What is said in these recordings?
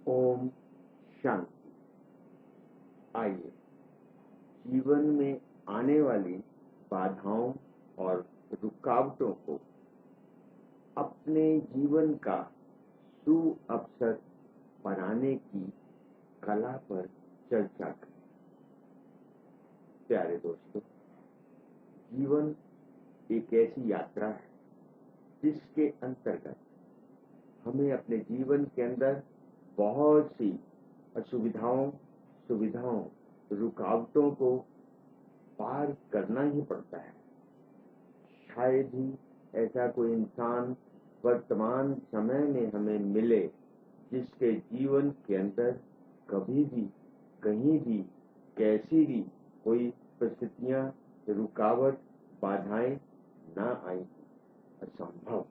ओम शांति। आइए जीवन में आने वाली बाधाओं और रुकावटों को अपने जीवन का सुअवसर बनाने की कला पर चर्चा करें। प्यारे दोस्तों, जीवन एक ऐसी यात्रा है जिसके अंतर्गत हमें अपने जीवन के अंदर बहुत सी असुविधाओं, सुविधाओं, रुकावटों को पार करना ही पड़ता है। शायद ही ऐसा कोई इंसान वर्तमान समय में हमें मिले जिसके जीवन के अंदर कभी भी, कहीं भी, कैसी भी कोई परिस्थितियां, रुकावट, बाधाएं ना आई। असंभव,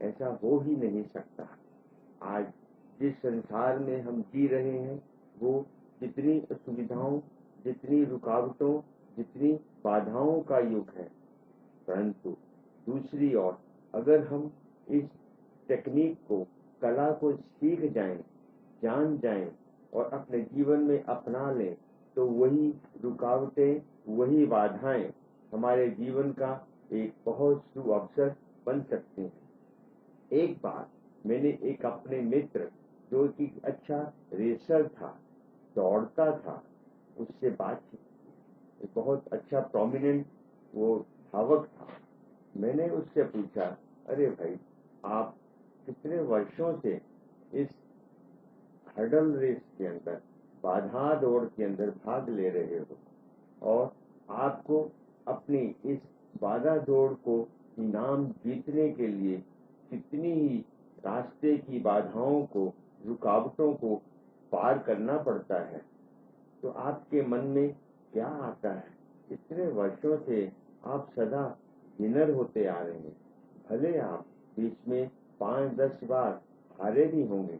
ऐसा हो ही नहीं सकता। आज जिस संसार में हम जी रहे हैं वो जितनी असुविधाओं, जितनी रुकावटों, जितनी बाधाओं का युग है, परंतु दूसरी ओर अगर हम इस टेक्निक को, कला को सीख जाएं, जान जाएं और अपने जीवन में अपना लें तो वही रुकावटें, वही बाधाएं हमारे जीवन का एक बहुत सुअवसर बन सकती हैं। एक बार मैंने एक अपने मित्र जो कि अच्छा रेसर था, दौड़ता था, उससे बातचीत की। बहुत अच्छा प्रोमिनेंट वो धावक था। मैंने उससे पूछा, अरे भाई, आप कितने वर्षों से इस हर्डल रेस के अंदर, बाधा दौड़ के अंदर भाग ले रहे हो और आपको अपनी इस बाधा दौड़ को इनाम जीतने के लिए कितनी ही रास्ते की बाधाओं को, रुकावटों को पार करना पड़ता है, तो आपके मन में क्या आता है? इतने वर्षों से आप सदा विनर होते आ रहे हैं। भले आप बीच में 5-10 बार हारे भी होंगे,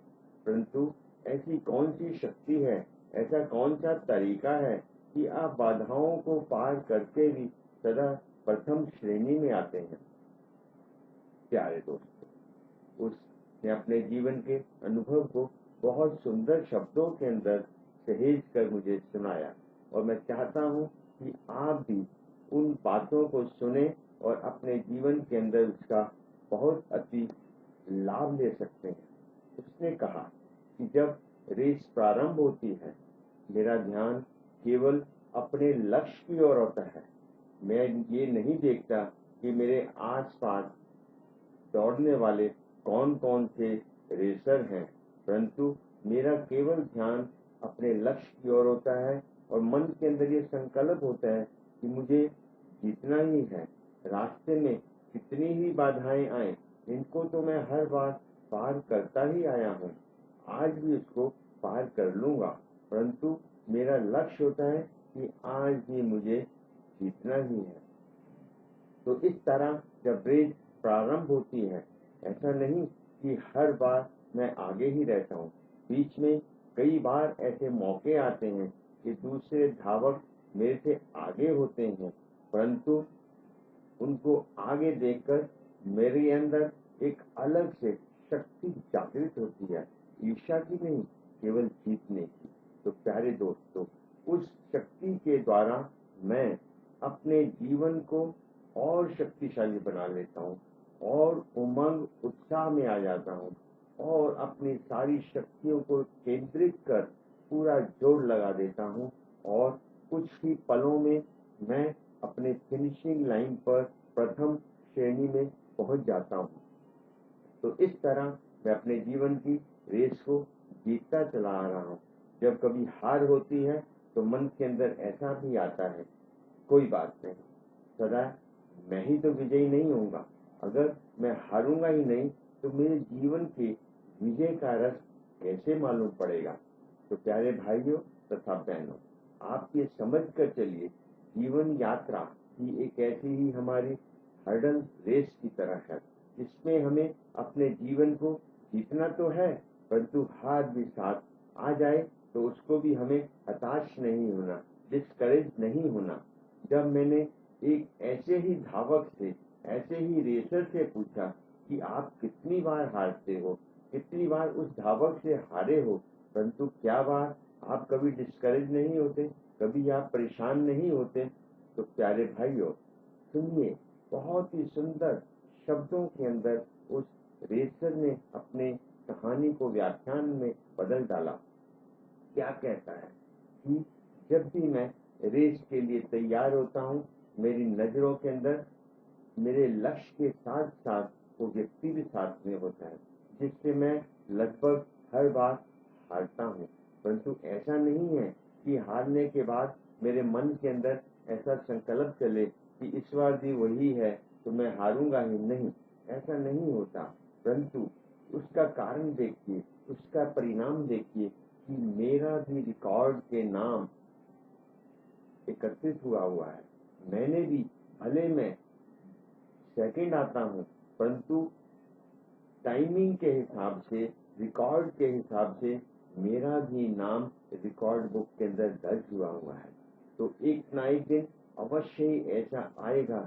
परंतु ऐसी कौन सी शक्ति है, ऐसा कौन सा तरीका है कि आप बाधाओं को पार करके भी सदा प्रथम श्रेणी में आते हैं? प्यारे दोस्तों, उसने अपने जीवन के अनुभव को बहुत सुंदर शब्दों के अंदर सहेज कर मुझे सुनाया और मैं चाहता हूं कि आप भी उन बातों को सुने और अपने जीवन के अंदर उसका बहुत अति लाभ ले सकते हैं। उसने कहा कि जब रेस प्रारंभ होती है, मेरा ध्यान केवल अपने लक्ष्य की ओर होता है। मैं ये नहीं देखता कि मेरे आसपास दौड़ने वाले कौन कौन से रेसर हैं, परंतु मेरा केवल ध्यान अपने लक्ष्य की ओर होता है और मन के अंदर ये संकल्प होता है कि मुझे जीतना ही है। रास्ते में कितनी ही बाधाएं आए, इनको तो मैं हर बार पार करता ही आया हूँ, आज भी इसको पार कर लूंगा, परंतु मेरा लक्ष्य होता है कि आज भी मुझे जीतना ही है। तो इस तरह जब रेस प्रारंभ होती है, ऐसा नहीं कि हर बार मैं आगे ही रहता हूँ। बीच में कई बार ऐसे मौके आते हैं कि दूसरे धावक मेरे से आगे होते हैं, परंतु उनको आगे देखकर मेरे अंदर एक अलग से शक्ति जागृत होती है, ईर्ष्या की नहीं, केवल जीतने की। तो प्यारे दोस्तों, उस शक्ति के द्वारा मैं अपने जीवन को और शक्तिशाली बना लेता हूँ और उमंग, उत्साह में आ जाता हूँ और अपनी सारी शक्तियों को केंद्रित कर पूरा जोर लगा देता हूँ और कुछ ही पलों में मैं अपने फिनिशिंग लाइन पर प्रथम श्रेणी में पहुंच जाता हूँ। तो इस तरह मैं अपने जीवन की रेस को जीतता चला आ रहा हूँ। जब कभी हार होती है तो मन के अंदर ऐसा भी आता है, कोई बात नहीं, सदा मैं ही तो विजयी नहीं होऊंगा। अगर मैं हारूंगा ही नहीं तो मेरे जीवन के विजय का रस कैसे मालूम पड़ेगा? तो प्यारे भाइयों तथा बहनों, आप ये समझ कर चलिए, जीवन यात्रा ही एक ऐसी ही हमारी हर्डल रेस की तरह है, जिसमें हमें अपने जीवन को जीतना तो है, परंतु हार भी साथ आ जाए तो उसको भी हमें हताश नहीं होना, डिस्करेज नहीं होना। जब मैंने एक ऐसे ही धावक से, ऐसे ही रेसर से पूछा कि आप कितनी बार हारते हो, कितनी बार उस धावक से हारे हो, परंतु क्या बात, आप कभी डिस्करेज नहीं होते, कभी आप परेशान नहीं होते? तो प्यारे भाइयों, सुनिए, बहुत ही सुंदर शब्दों के अंदर उस रेसर ने अपने कहानी को व्याख्यान में बदल डाला। क्या कहता है कि जब भी मैं रेस के लिए तैयार होता हूँ, मेरी नजरों के अंदर मेरे लक्ष्य के साथ साथ वो व्यक्ति भी साथ में होता है, जिससे मैं लगभग हर बार हारता हूँ। परंतु ऐसा नहीं है कि हारने के बाद मेरे मन के अंदर ऐसा संकल्प चले कि इस बार भी वही है तो मैं हारूंगा ही नहीं, ऐसा नहीं होता। परंतु उसका कारण देखिए, उसका परिणाम देखिए कि मेरा भी रिकॉर्ड के नाम एकत्रित हुआ है। मैंने भी, भले मैं सेकंड आता हूँ, परंतु टाइमिंग के हिसाब से, रिकॉर्ड के हिसाब से मेरा भी नाम रिकॉर्ड बुक के अंदर दर्ज हुआ है। तो एक ना एक दिन अवश्य ही ऐसा आएगा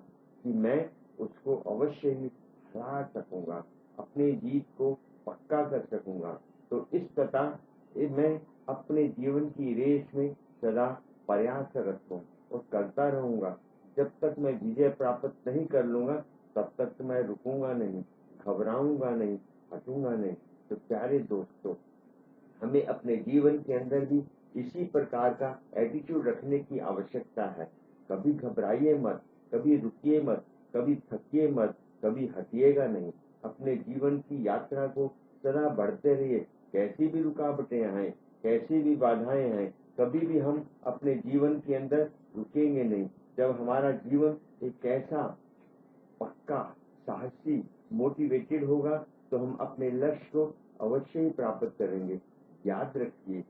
कि मैं उसको अवश्य ही हरा सकूंगा, अपनी जीत को पक्का कर सकूंगा। तो इस प्रकार मैं अपने जीवन की रेस में सदा प्रयासरत हूँ और करता रहूंगा। जब तक मैं विजय प्राप्त नहीं कर लूंगा, तब तक मैं रुकूंगा नहीं, घबराऊंगा नहीं, हटूंगा नहीं। तो प्यारे दोस्तों, हमें अपने जीवन के अंदर भी इसी प्रकार का एटीट्यूड रखने की आवश्यकता है। कभी घबराइए मत, कभी रुकिए मत, कभी थकिए मत, कभी हटिएगा नहीं। अपने जीवन की यात्रा को सदा बढ़ते रहिए। कैसी भी रुकावटें आए, कैसी भी बाधाएं आए, कभी भी हम अपने जीवन के अंदर रुकेंगे नहीं। जब हमारा जीवन एक ऐसा पक्का, साहसी, मोटिवेटेड होगा तो हम अपने लक्ष्य को अवश्य ही प्राप्त करेंगे। याद रखिए,